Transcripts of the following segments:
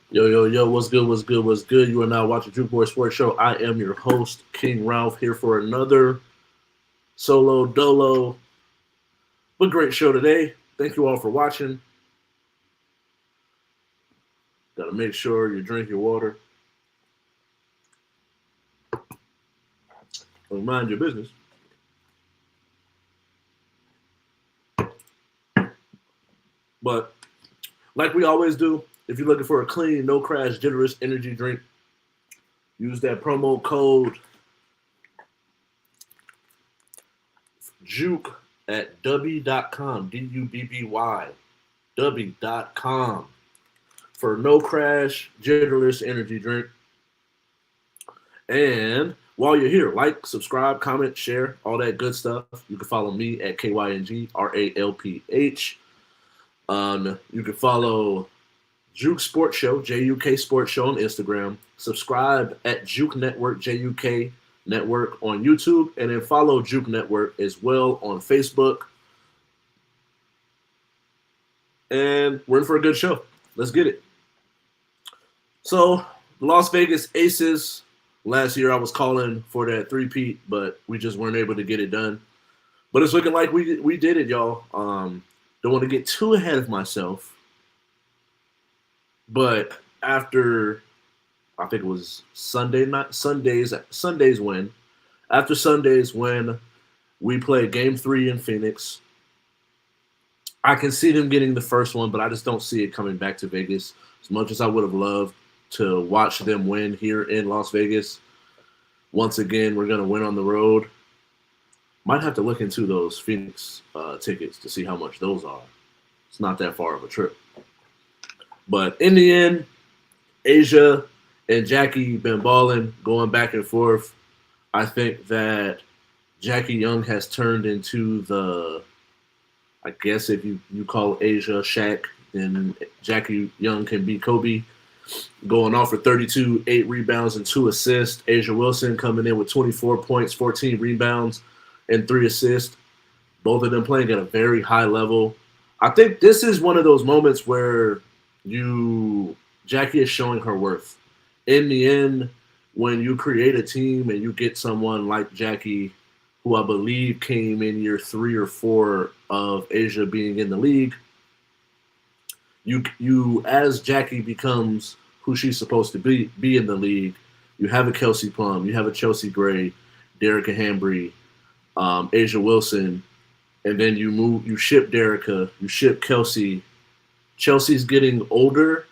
Yo, yo, yo, what's good, what's good, what's good? You are now watching JUK Boyz Sports Show. I am your host, Kyng Ralph, here for another solo dolo, but great show today. Thank you all for watching. Gotta make sure you drink your water and mind your business. But like we always do, if you're looking for a clean, no crash, generous energy drink, use that promo code JUK at W.com, DUBBY, W.com for no crash, genderless energy drink. And while you're here, like, subscribe, comment, share, all that good stuff. You can follow me at KYNGRALPH. You can follow JUK Sports Show, JUK Sports Show on Instagram. Subscribe at JUK Network, JUK Network on YouTube. And then follow JUK Network as well on Facebook. And we're in for a good show. Let's get it. So, the Las Vegas Aces. Last year I was calling for that three-peat, but we just weren't able to get it done. But it's looking like we did it, y'all. Don't want to get too ahead of myself. But after, I think it was Sunday's win. After Sunday's win, we played Game 3 in Phoenix. I can see them getting the first one, but I just don't see it coming back to Vegas. As much as I would have loved to watch them win here in Las Vegas. Once again, we're going to win on the road. Might have to look into those Phoenix tickets to see how much those are. It's not that far of a trip. But in the end, Asia and Jackie been balling, going back and forth. I think that Jackie Young has turned into the, I guess if you call Asia Shaq, then Jackie Young can be Kobe. Going off for 32, 8 rebounds, and 2 assists. Asia Wilson coming in with 24 points, 14 rebounds, and 3 assists. Both of them playing at a very high level. I think this is one of those moments where Jackie is showing her worth. In the end, when you create a team and you get someone like Jackie, who I believe came in year 3 or 4 of Asia being in the league, you as Jackie becomes who she's supposed to be in the league, you have a Kelsey Plum, you have a Chelsea Gray, Derica Hambry, Asia Wilson, and then you ship Derica, you ship Kelsey. Chelsea's getting older,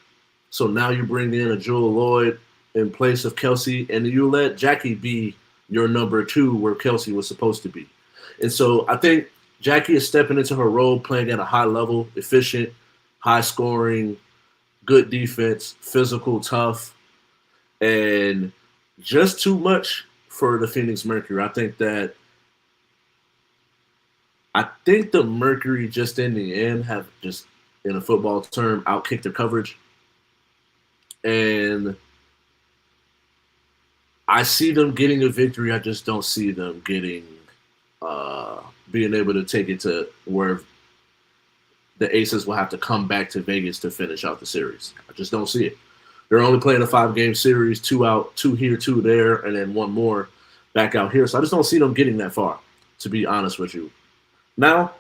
so now you bring in a Jewel Lloyd in place of Kelsey, and you let Jackie be your number 2 where Kelsey was supposed to be. And so I think Jackie is stepping into her role, playing at a high level, efficient, high scoring, good defense, physical, tough, and just too much for the Phoenix Mercury. I think the Mercury just in the end have just, in a football term, outkicked their coverage. And I see them getting a victory. I just don't see them being able to take it to where the Aces will have to come back to Vegas to finish out the series. I just don't see it. They're only playing a 5-game series, 2 out, 2 here, 2 there, and then 1 more back out here. So I just don't see them getting that far, to be honest with you. Now,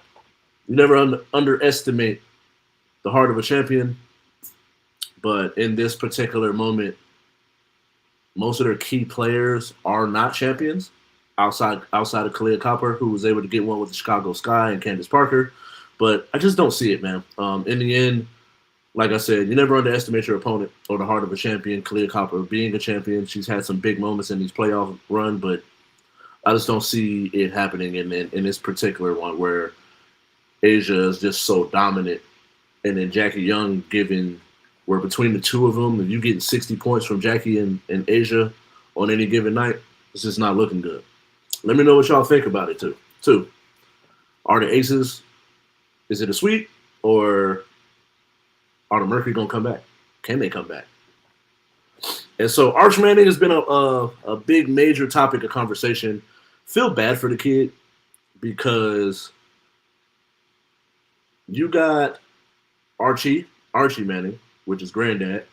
you never underestimate the heart of a champion, but in this particular moment, most of their key players are not champions outside of Kalia Copper, who was able to get one with the Chicago Sky and Candace Parker. But I just don't see it, man. In the end, like I said, you never underestimate your opponent or the heart of a champion. Kalia Copper being a champion, she's had some big moments in these playoff run, but I just don't see it happening in this particular one where Asia is just so dominant. And then Jackie Young where between the two of them, if you getting 60 points from Jackie and Asia on any given night, it's just not looking good. Let me know what y'all think about it, too. Are the Aces, is it a sweep, or are the Mercury going to come back? Can they come back? And so Arch Manning has been a big, major topic of conversation. Feel bad for the kid because you got Archie Manning, which is granddad,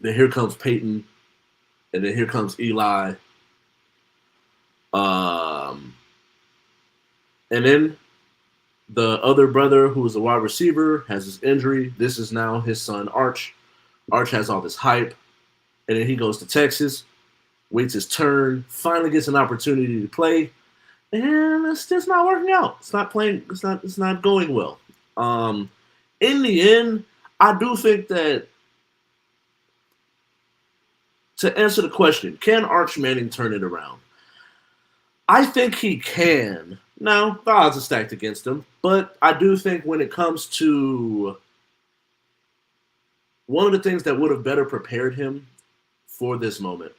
Then here comes Peyton, and then here comes Eli. And then the other brother, who is a wide receiver, has his injury. This is now his son, Arch. Arch has all this hype. And then he goes to Texas, waits his turn, finally gets an opportunity to play. And it's just not working out. It's not playing. It's not going well. In the end, I do think that, to answer the question, can Arch Manning turn it around? I think he can. Now, the odds are stacked against him, but I do think when it comes to one of the things that would have better prepared him for this moment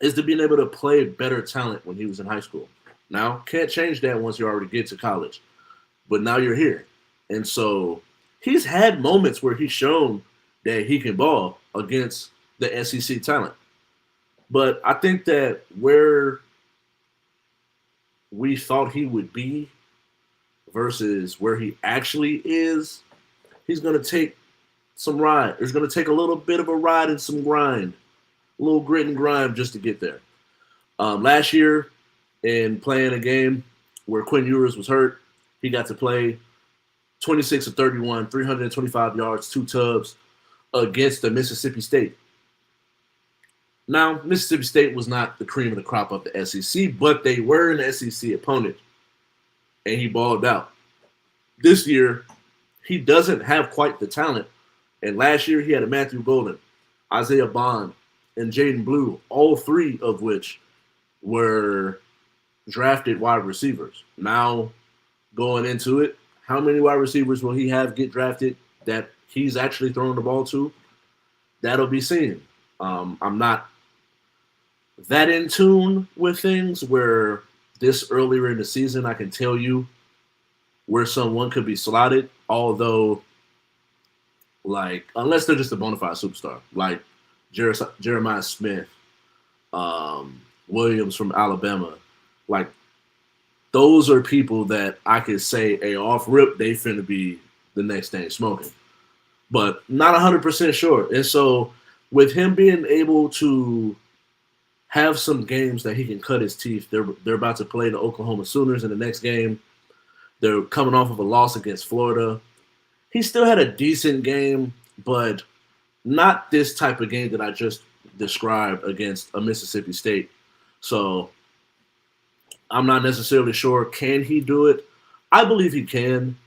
is to being able to play better talent when he was in high school. Now, can't change that once you already get to college, but now you're here. And so he's had moments where he's shown that he can ball against the SEC talent. But I think that where we thought he would be versus where he actually is, he's going to take some ride. It's going to take a little bit of a ride and some grind, a little grit and grind just to get there. Last year, in playing a game where Quinn Ewers was hurt, he got to play 26 of 31, 325 yards, 2 tubs against the Mississippi State. Now, Mississippi State was not the cream of the crop of the SEC, but they were an SEC opponent, and he balled out. This year, he doesn't have quite the talent, and last year he had a Matthew Golden, Isaiah Bond, and Jaden Blue, all 3 of which were drafted wide receivers. Now, going into it, how many wide receivers will he have get drafted that he's actually throwing the ball to? That'll be seen. I'm not that in tune with things where this earlier in the season I can tell you where someone could be slotted, although, like, unless they're just a bona fide superstar, like Jeremiah Smith, Williams from Alabama, like, those are people that I could say, hey, off rip, they finna be the next thing smoking. But not 100% sure. And so with him being able to have some games that he can cut his teeth, they're about to play the Oklahoma Sooners in the next game. They're coming off of a loss against Florida. He still had a decent game, but not this type of game that I just described against a Mississippi State. So I'm not necessarily sure. Can he do it? I believe he can.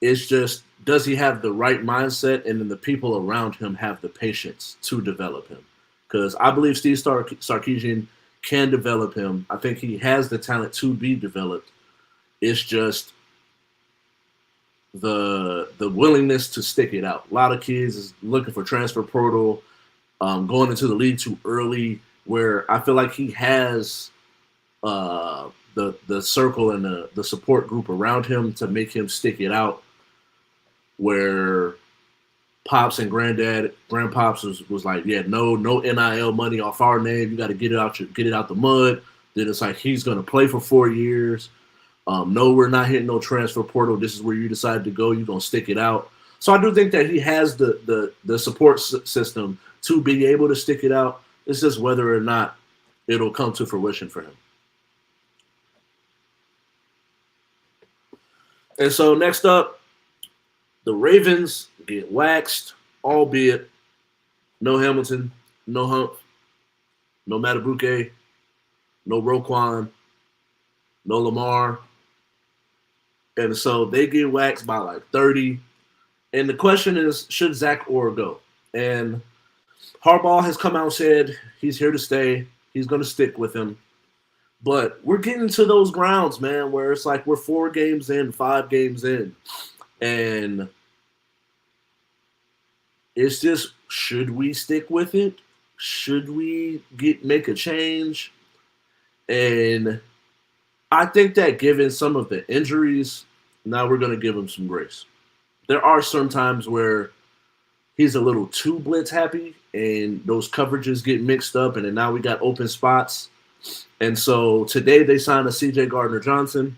It's just, does he have the right mindset, and then the people around him have the patience to develop him? Because I believe Steve Sarkisian can develop him. I think he has the talent to be developed. It's just the willingness to stick it out. A lot of kids is looking for transfer portal, going into the league too early, where I feel like he has the circle and the support group around him to make him stick it out, where Pops and Grandpops was like, yeah, no NIL money off our name. You got to get it out the mud. Then it's like, he's going to play for 4 years. No, we're not hitting no transfer portal. This is where you decide to go. You're going to stick it out. So I do think that he has the support system to be able to stick it out. It's just whether or not it'll come to fruition for him. And so next up, the Ravens get waxed, albeit no Hamilton, no Hump, no Matabuke, no Roquan, no Lamar. And so they get waxed by like 30. And the question is, should Zach Orr go? And Harbaugh has come out and said he's here to stay. He's going to stick with him. But we're getting to those grounds, man, where it's like we're 4 games in, 5 games in. And it's just, should we stick with it? Should we make a change? And I think that given some of the injuries, now we're going to give him some grace. There are some times where he's a little too blitz happy and those coverages get mixed up, and then now we got open spots. And so today they signed a C.J. Gardner-Johnson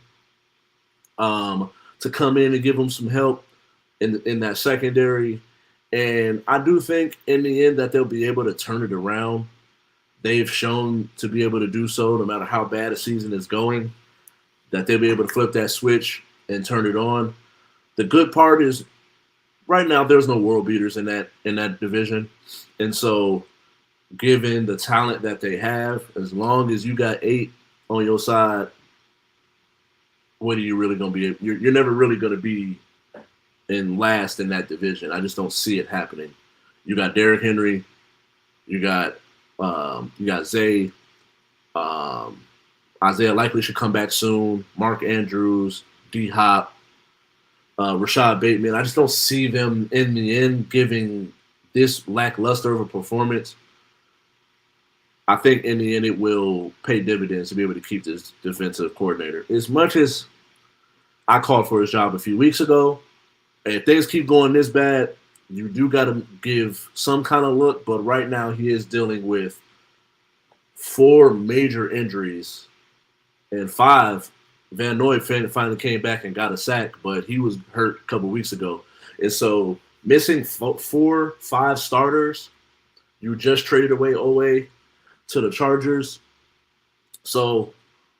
to come in and give him some help in that secondary. And I do think in the end that they'll be able to turn it around. They've shown to be able to do so no matter how bad a season is going, that they'll be able to flip that switch and turn it on. The good part is right now there's no world beaters in that division. And so given the talent that they have, as long as you got 8 on your side, what are you really going to be? You're never really going to be in last in that division. I just don't see it happening. You got Derrick Henry, you got Zay, Isaiah likely should come back soon. Mark Andrews, D Hop, Rashad Bateman. I just don't see them in the end giving this lackluster of a performance. I think in the end it will pay dividends to be able to keep this defensive coordinator. As much as I called for his job a few weeks ago, and if things keep going this bad, you do got to give some kind of look. But right now he is dealing with 4 major injuries, and 5. Van Noy finally came back and got a sack, but he was hurt a couple weeks ago. And so missing 4-5 starters, you just traded away Owe to the Chargers. So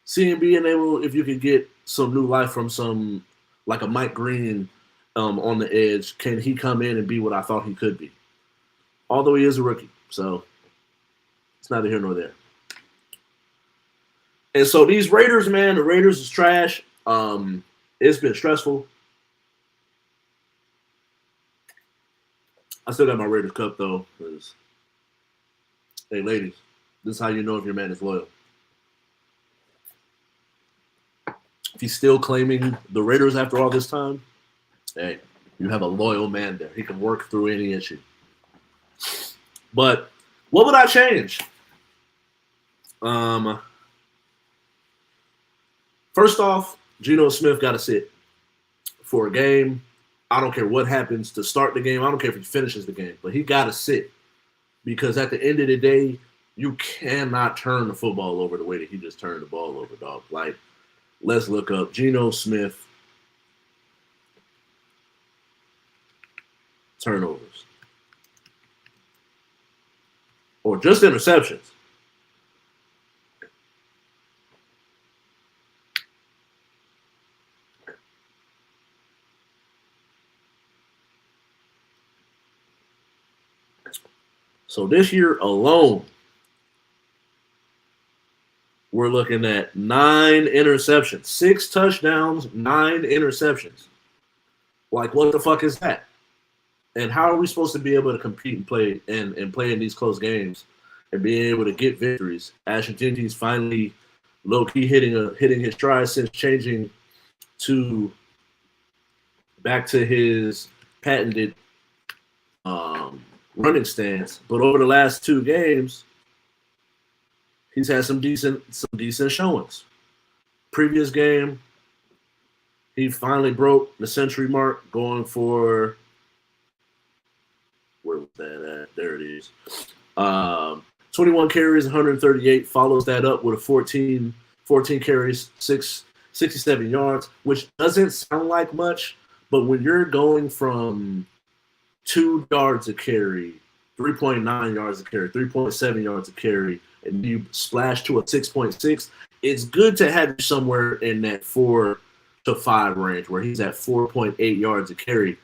seeing being able, if you could get some new life from some, like a Mike Green on the edge, can he come in and be what I thought he could be? Although he is a rookie. So it's neither here nor there. And so these Raiders, man, the Raiders is trash. It's been stressful. I still got my Raiders cup, though. Because, hey, ladies, this is how you know if your man is loyal. If he's still claiming the Raiders after all this time, hey, you have a loyal man there. He can work through any issue. But what would I change? First off, Geno Smith got to sit for a game. I don't care what happens to start the game. I don't care if he finishes the game, but he got to sit because at the end of the day, you cannot turn the football over the way that he just turned the ball over, dog. Like, let's look up Geno Smith turnovers or just interceptions. So this year alone, we're looking at 9 interceptions, 6 touchdowns, 9 interceptions. Like, what the fuck is that? And how are we supposed to be able to compete and play and play in these close games and being able to get victories? Ashton Genty's finally low-key hitting his stride since changing back to his patented running stance. But over the last 2 games, he's had some decent showings. Previous game, he finally broke the century mark, going for, where was that at? There it is. 21 carries, 138. Follows that up with a 14 carries, 67 yards, which doesn't sound like much, but when you're going from 2 yards a carry, 3.9 yards a carry, 3.7 yards a carry, and you splash to a 6.6, it's good to have you somewhere in that 4 to 5 range where he's at 4.8 yards a carry.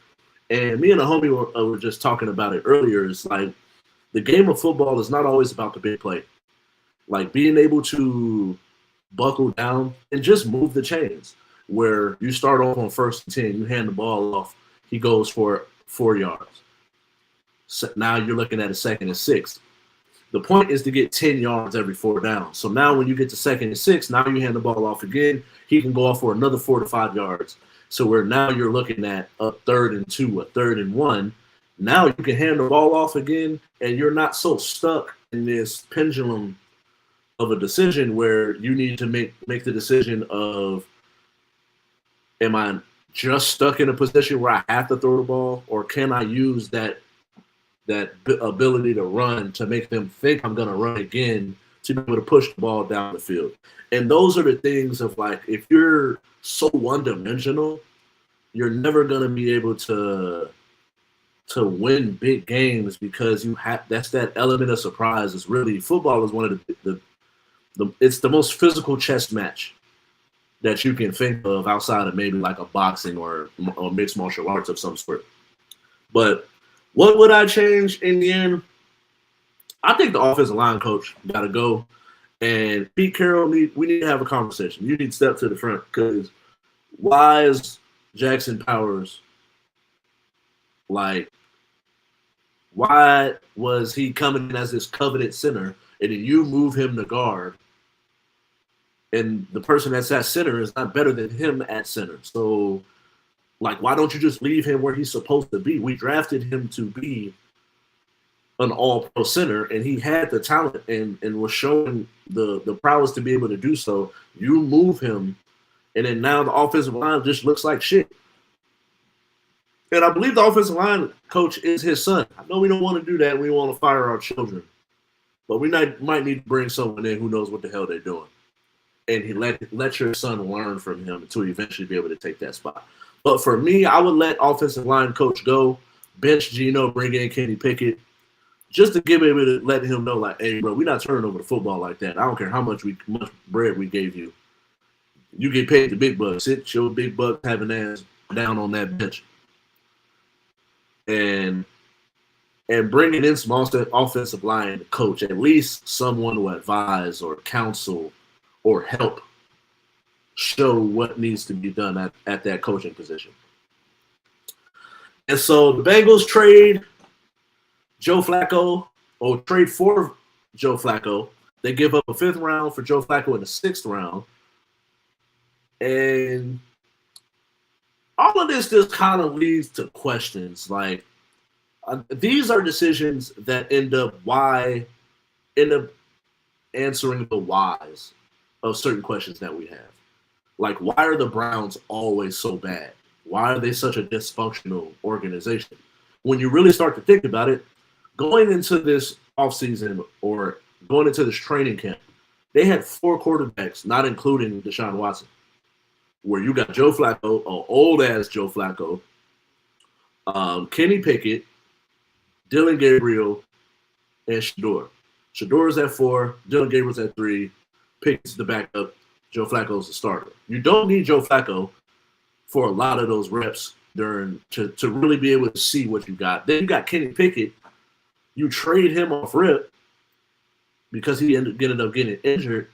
And me and a homie were just talking about it earlier. It's like the game of football is not always about the big play. Like being able to buckle down and just move the chains where you start off on 1st and 10, you hand the ball off, he goes for 4 yards. So now you're looking at a 2nd and 6. The point is to get 10 yards every 4 downs. So now when you get to 2nd and 6, now you hand the ball off again. He can go off for another 4 to 5 yards. So where now you're looking at a 3rd and 2, a 3rd and 1. Now you can hand the ball off again, and you're not so stuck in this pendulum of a decision where you need to make the decision of, am I just stuck in a position where I have to throw the ball, or can I use that ability to run to make them think I'm going to run again to be able to push the ball down the field? And those are the things of, like, if you're so one-dimensional, you're never going to be able to to win big games because that's that element of surprise. Is really football is one of it's the most physical chess match that you can think of outside of maybe like a boxing or mixed martial arts of some sort. But what would I change in the end? I think the offensive line coach got to go. And Pete Carroll, we need to have a conversation. You need to step to the front because why is Jackson Powers like, why was he coming in as this coveted center and then you move him to guard and the person that's at center is not better than him at center? So, like, why don't you just leave him where he's supposed to be? We drafted him to be an all-pro center, and he had the talent and was showing the prowess to be able to do so. You move him, and then now the offensive line just looks like shit. And I believe the offensive line coach is his son. I know we don't want to do that. We want to fire our children. But we might need to bring someone in who knows what the hell they're doing. And he let your son learn from him until he eventually be able to take that spot. But for me, I would let offensive line coach go, bench Geno, bring in Kenny Pickett, just to give able to let him know, like, hey, bro, we're not turning over the football like that. I don't care how much bread we gave you. You get paid the big bucks. Sit your big bucks having ass down on that bench. And bringing in some offensive line coach, at least someone to advise or counsel or help show what needs to be done at that coaching position. And so the Bengals trade Joe Flacco, or trade for Joe Flacco. They give up a 5th round for Joe Flacco in the 6th round. And all of this just kind of leads to questions. Like, these are decisions that end up answering the whys of certain questions that we have. Like, why are the Browns always so bad? Why are they such a dysfunctional organization? When you really start to think about it, going into this offseason or going into this training camp, they had 4 quarterbacks, not including Deshaun Watson, where you got Joe Flacco, an old-ass Joe Flacco, Kenny Pickett, Dylan Gabriel, and Shador. Shador's at 4, Dylan Gabriel's at 3, Pickett's the backup, Joe Flacco's the starter. You don't need Joe Flacco for a lot of those reps to really be able to see what you got. Then you got Kenny Pickett. You trade him off rip because he ended up getting injured.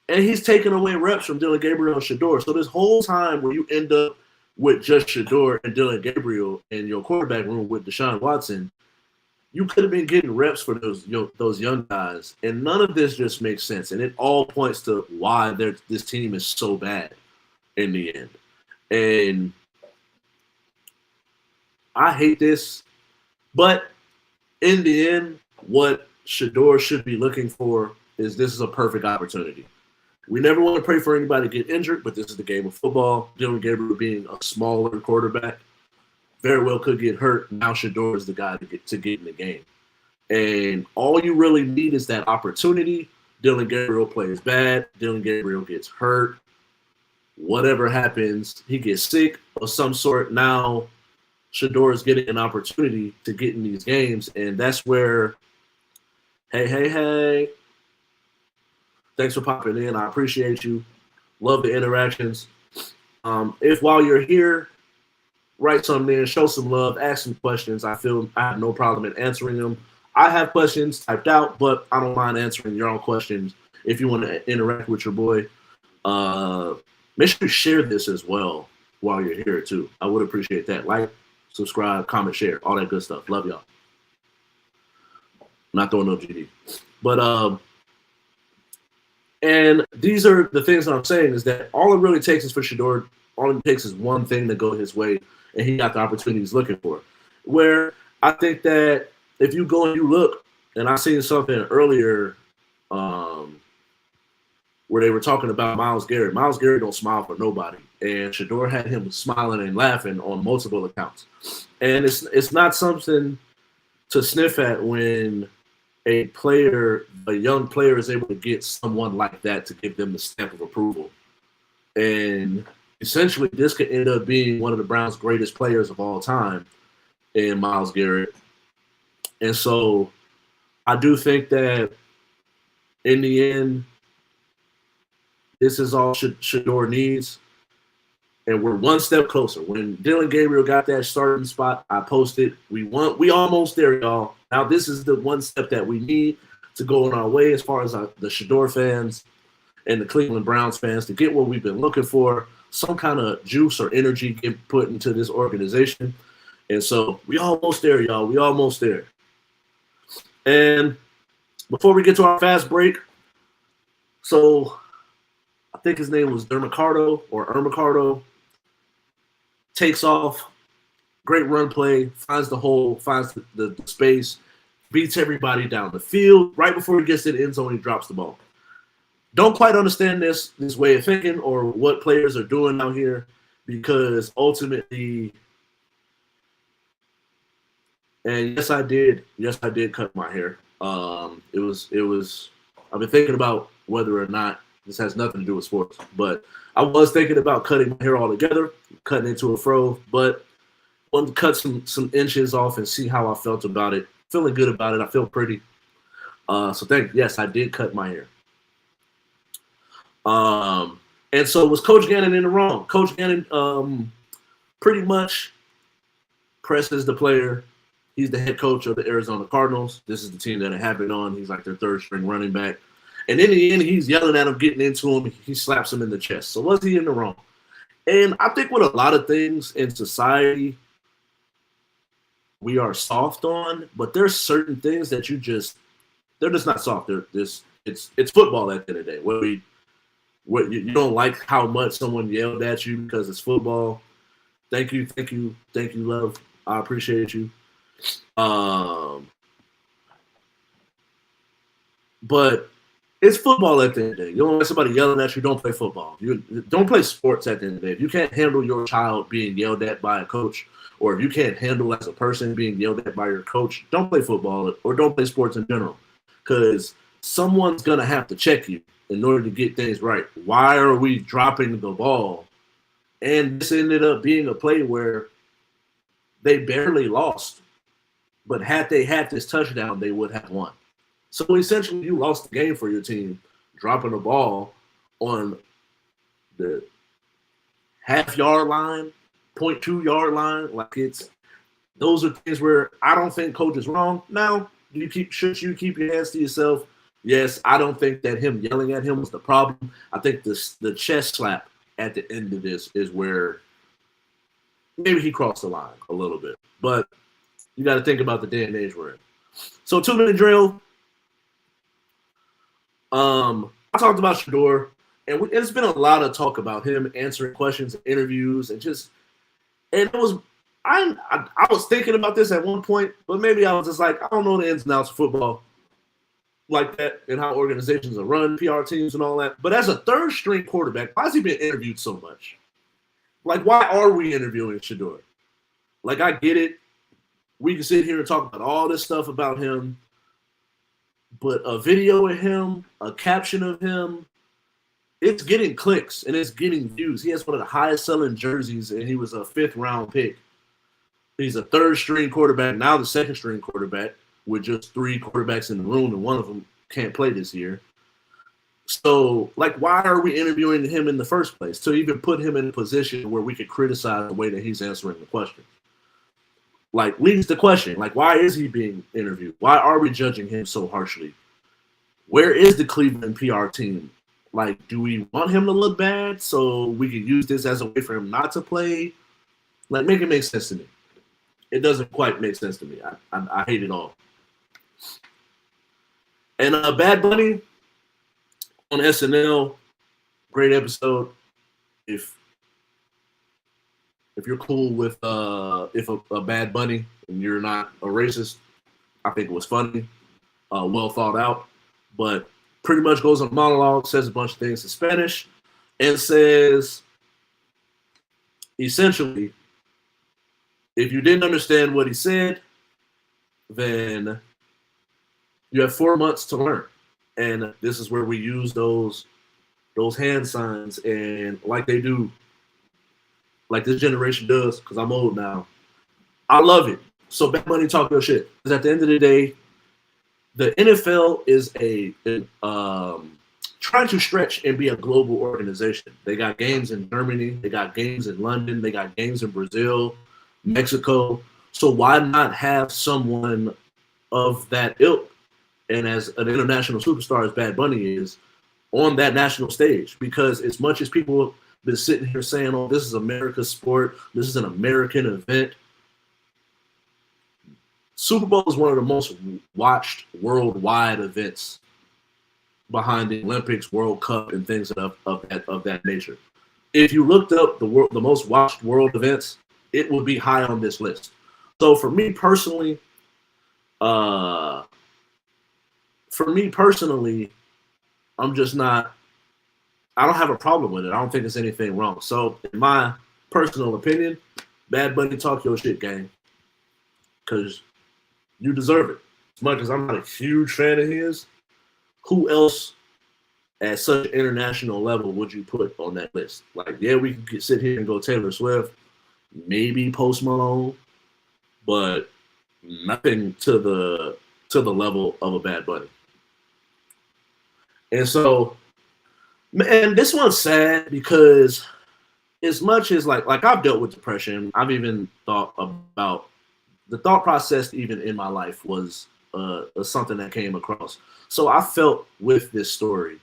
And he's taking away reps from Dylan Gabriel and Shador. So this whole time where you end up with just Shador and Dylan Gabriel in your quarterback room with Deshaun Watson, you could have been getting reps for those young guys. And none of this just makes sense. And it all points to why this team is so bad in the end. And I hate this. But in the end, what Shador should be looking for is this is a perfect opportunity. We never want to pray for anybody to get injured, but this is the game of football. Dylan Gabriel being a smaller quarterback very well could get hurt. Now Shador is the guy to get in the game. And all you really need is that opportunity. Dylan Gabriel plays bad. Dylan Gabriel gets hurt. Whatever happens, he gets sick of some sort. Now Shador is getting an opportunity to get in these games, and that's where, hey, thanks for popping in. I appreciate you. Love the interactions. If while you're here, write something in, show some love, ask some questions. I feel I have no problem in answering them. I have questions typed out, but I don't mind answering your own questions if you want to interact with your boy. Make sure you share this as well while you're here, too. I would appreciate that. Like, subscribe, comment, share, all that good stuff. Love y'all. Not throwing no GD. But, and these are the things that I'm saying is that all it really takes is for Shador, all it takes is one thing to go his way, and he got the opportunity he's looking for. Where I think that if you go and you look, and I seen something earlier where they were talking about Myles Garrett. Myles Garrett don't smile for nobody, and Shador had him smiling and laughing on multiple accounts. And it's not something to sniff at when a young player is able to get someone like that to give them the stamp of approval. And essentially, this could end up being one of the Browns' greatest players of all time and Myles Garrett. And so I do think that in the end, this is all Shedeur needs. And we're one step closer. When Dylan Gabriel got that starting spot, I posted, we almost there, y'all. Now this is the one step that we need to go on our way as far as the Shedeur fans and the Cleveland Browns fans to get what we've been looking for, some kind of juice or energy get put into this organization. And so we almost there, y'all. We almost there. And before we get to our fast break, so I think his name was Dermicardo or Ermicardo, takes off, great run play, finds the hole, finds the space, beats everybody down the field. Right before he gets to the end zone, he drops the ball. Don't quite understand this way of thinking or what players are doing out here, because ultimately, and yes, I did cut my hair. It was. I've been thinking about whether or not this has nothing to do with sports, but I was thinking about cutting my hair altogether, cutting into a fro, but wanted to cut some inches off and see how I felt about it. Feeling good about it. I feel pretty. Yes, I did cut my hair. And so was Coach Gannon in the wrong? Coach Gannon pretty much presses the player. He's the head coach of the Arizona Cardinals. This is the team that it happened on. He's like their third string running back. And in the end, he's yelling at him, getting into him. He slaps him in the chest. So was he in the wrong? And I think with a lot of things in society, we are soft on, but there's certain things that they're just not soft. It's football at the end of the day. You don't like how much someone yelled at you because it's football. Thank you, love. I appreciate you. But it's football at the end of the day. You don't like somebody yelling at you, don't play football. You don't play sports at the end of the day. If you can't handle your child being yelled at by a coach, or if you can't handle as a person being yelled at by your coach, don't play football or don't play sports in general, because someone's going to have to check you in order to get things right. Why are we dropping the ball? And this ended up being a play where they barely lost, but had they had this touchdown, they would have won. So essentially, you lost the game for your team, dropping the ball on the half-yard line, 0.2-yard line. Like, those are things where I don't think coach is wrong. Now, should you keep your hands to yourself? Yes, I don't think that him yelling at him was the problem. I think the chest slap at the end of this is where maybe he crossed the line a little bit. But you got to think about the day and age we're in. So 2-minute drill. I talked about Shedeur, and it's been a lot of talk about him answering questions in interviews, and it was I was thinking about this at one point, but maybe I was just like, I don't know the ins and outs of football like that and how organizations are run, PR teams and all that. But as a third string quarterback, why has he been interviewed so much? Like, why are we interviewing Shedeur? Like, I get it. We can sit here and talk about all this stuff about him, but a video of him, a caption of him, it's getting clicks and it's getting views. He has one of the highest selling jerseys, and he was a 5th-round pick. He's a third-string quarterback, now the second-string quarterback, with just 3 quarterbacks in the room, and one of them can't play this year. So, like, why are we interviewing him in the first place? To even put him in a position where we could criticize the way that he's answering the question. Like, leads the question, like, why is he being interviewed? Why are we judging him so harshly? Where is the Cleveland PR team? Like, do we want him to look bad so we can use this as a way for him not to play? Like, make it make sense to me. It doesn't quite make sense to me. I hate it all. And Bad Bunny on SNL, great episode. If you're cool with if a Bad Bunny and you're not a racist, I think it was funny, well thought out, but pretty much goes on a monologue, says a bunch of things in Spanish, and says, essentially, if you didn't understand what he said, then you have 4 months to learn. And this is where we use those hand signs, and like they do, like this generation does, because I'm old now. I love it. So Bad Bunny talk your shit. Because at the end of the day, the NFL is trying to stretch and be a global organization. They got games in Germany, they got games in London, they got games in Brazil, Mexico. So why not have someone of that ilk and as an international superstar as Bad Bunny is on that national stage? Because as much as people have been sitting here saying, oh, this is America's sport, this is an American event, Super Bowl is one of the most watched worldwide events behind the Olympics, World Cup, and things of that nature. If you looked up the most watched world events, it would be high on this list. So for me personally, I'm just not. I don't have a problem with it. I don't think there's anything wrong. So in my personal opinion, Bad Bunny, talk your shit, gang, because you deserve it. As much as I'm not a huge fan of his, who else at such an international level would you put on that list? Like, yeah, we can sit here and go Taylor Swift, maybe Post Malone, but nothing to the level of a Bad Bunny. And so, man, this one's sad because as much as like I've dealt with depression, I've even thought about the thought process even in my life was something that came across. So I felt with this story,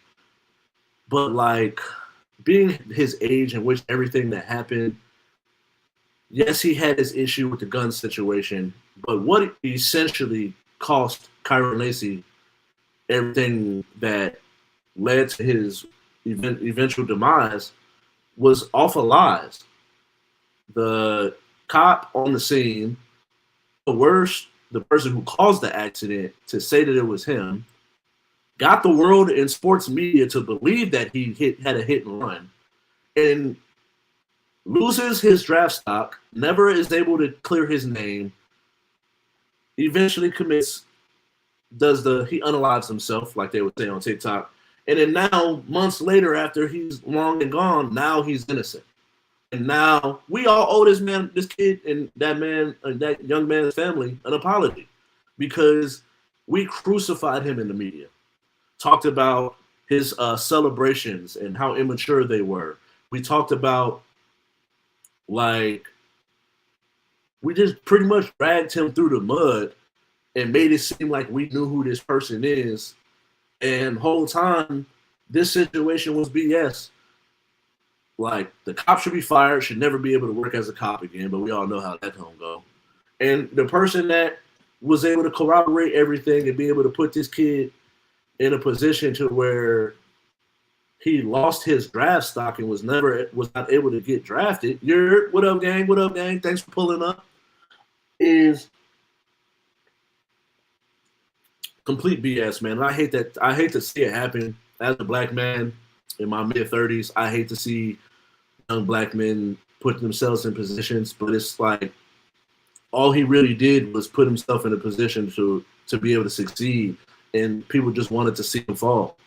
but like being his age in which everything that happened, yes, he had his issue with the gun situation, but what it essentially cost Kyrie Lacey everything that led to his eventual demise was off of lies. The cop on the scene, the person who caused the accident, to say that it was him, got the world in sports media to believe that he had a hit and run, and loses his draft stock, never is able to clear his name, eventually he unalives himself, like they would say on TikTok, and then now, months later, after he's long and gone, now he's innocent. And now we all owe this kid, and that young man's family an apology, because we crucified him in the media. Talked about his celebrations and how immature they were. We talked about, like, we just pretty much dragged him through the mud and made it seem like we knew who this person is. And the whole time, this situation was BS. Like, the cop should be fired, should never be able to work as a cop again, but we all know how that's going to go. And the person that was able to corroborate everything and be able to put this kid in a position to where he lost his draft stock and was not able to get drafted. What up, gang? What up, gang? Thanks for pulling up. Is complete BS, man. And I hate to see it happen. As a black man in my mid-30s, I hate to see young black men put themselves in positions, but it's like all he really did was put himself in a position to be able to succeed, and people just wanted to see him fall.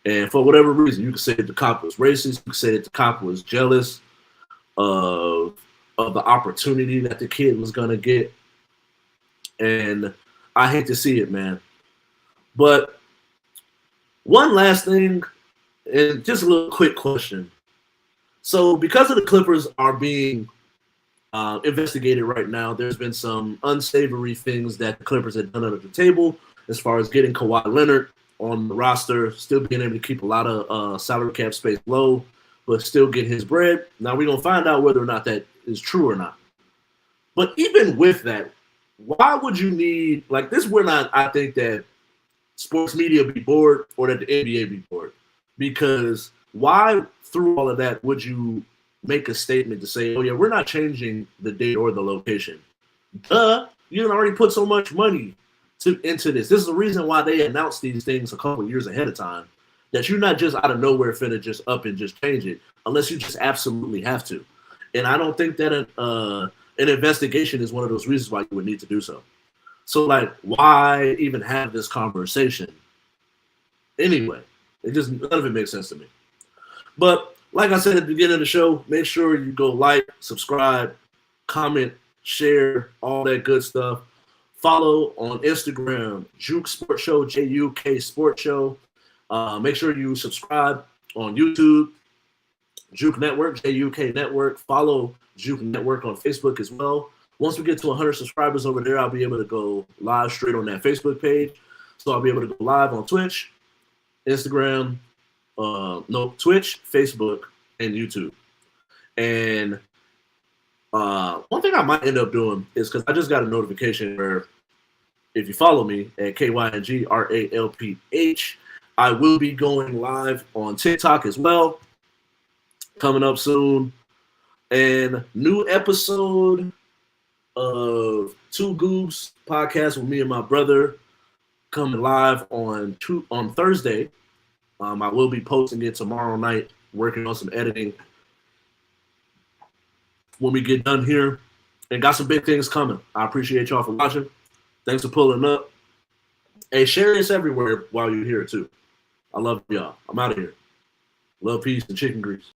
And for whatever reason, you could say that the cop was racist, you could say that the cop was jealous of the opportunity that the kid was going to get. And I hate to see it, man. But one last thing, and just a little quick question. So because of the Clippers are being investigated right now, there's been some unsavory things that the Clippers had done under the table as far as getting Kawhi Leonard on the roster, still being able to keep a lot of salary cap space low, but still get his bread. Now we're going to find out whether or not that is true or not. But even with that, why would you need, like, this where not I think that sports media be bored or that the NBA be bored. Because why through all of that would you make a statement to say, oh yeah, we're not changing the date or the location? Duh, you already put so much money into this. This is the reason why they announced these things a couple years ahead of time, that you're not just out of nowhere finna just up and just change it unless you just absolutely have to. And I don't think that an investigation is one of those reasons why you would need to do so. So, like, why even have this conversation? Anyway, none of it makes sense to me. But like I said at the beginning of the show, make sure you go like, subscribe, comment, share, all that good stuff. Follow on Instagram, JUK Sports Show, JUK Sports Show. Make sure you subscribe on YouTube, JUK Network, JUK Network. Follow JUK Network on Facebook as well. Once we get to 100 subscribers over there, I'll be able to go live straight on that Facebook page. So I'll be able to go live on Twitch, Instagram, Twitch, Facebook, and YouTube. And one thing I might end up doing is, because I just got a notification where if you follow me at KYNGRALPH, I will be going live on TikTok as well, coming up soon. And new episode of Two Goobs podcast with me and my brother coming live on Thursday. I will be posting it tomorrow night, working on some editing when we get done here, and got some big things coming. I appreciate y'all for watching. Thanks for pulling up. Hey, share this everywhere while you're here too. I love y'all. I'm out of here. Love, peace, and chicken grease.